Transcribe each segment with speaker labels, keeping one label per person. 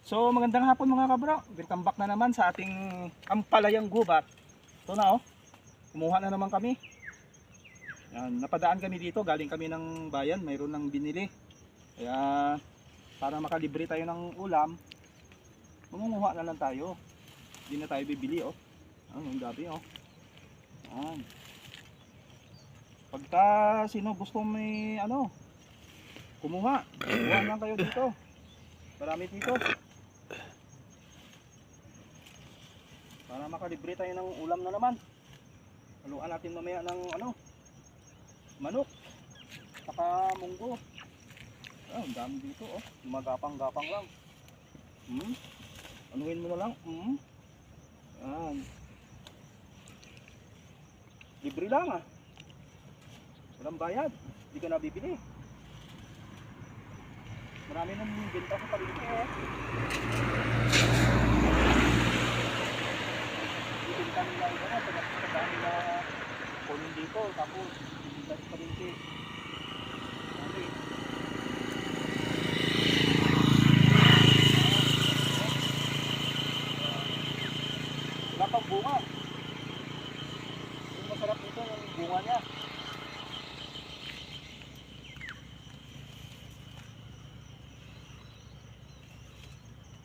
Speaker 1: So magandang hapon mga kabro. Welcome back na naman sa ating ampalayang gubat. Ito na oh. Kumuha na naman kami. Yan, napadaan kami dito, galing kami ng bayan, mayroon nang binili. Kaya para makalibre tayo ng ulam, mangunguha na lang tayo. Hindi na tayo bibili oh. Ang gabi oh. Yan. Pagka sino gusto may kumuha, kuha lang kayo dito. Marami dito. Para makalibre tayo ng ulam na naman. Haluan natin mamaya ng manok. Saka munggo. Ang dami dito oh. Magapang-gapang lang. Anuhin mo na lang. Yan. Libre lang ah. Walang bayad. Hindi ka nabibili. Marami nang benta sa palengke eh. Ibenta nila ito na, pagkakasaan nila kunin dito, tapos ibenta sa palengke. Marami. Wala pang bunga. Yung masarap nito yung bunga niya.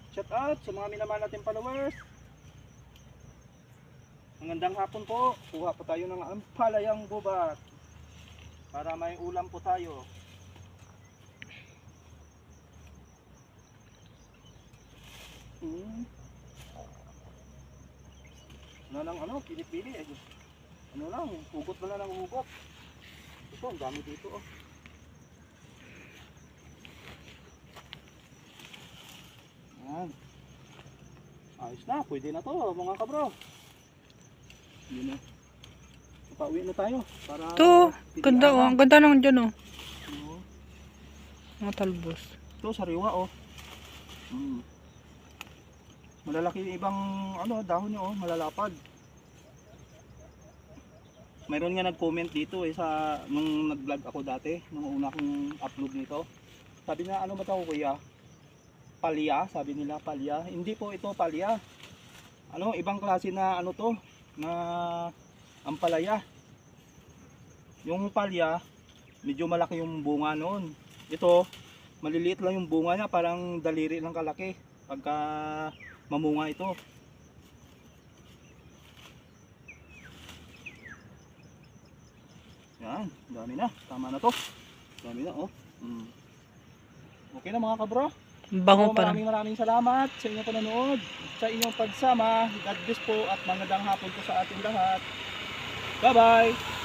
Speaker 1: Shout out sa mga minamahal nating followers. Magandang hapon po. Kuha po tayo ng ampalayang gubat para may ulam po tayo. Wala lang pili-pili eh. Hugot na lang ng hugot. Ito, ang dami dito oh. Yan. Ayos na, pwede na to mga kabro. Yun na. Pauwi na tayo para
Speaker 2: ito, ganda oh. Ang ganda naman dyan oh. Mga talbos.
Speaker 1: Ito, sariwa oh. Malalaki yung ibang dahon niya oh, malalapad. Mayroon nga nag-comment dito eh nung nag-vlog ako dati, nung una kong upload nito. Sabi na ba ito kuya? Palya, sabi nila palya. Hindi po ito palya. Ibang klase na to, na ampalaya. Yung palya, medyo malaki yung bunga noon. Ito, maliliit lang yung bunga niya, parang daliri lang kalaki pagka mamunga ito. Yan, dami na. Tama na to. Dami na oh. Okay na mga kabro.
Speaker 2: Bango pa.
Speaker 1: Maraming salamat sa inyong panonood, sa inyong pagsama. God bless po at magandang hapon po sa ating lahat. Bye bye!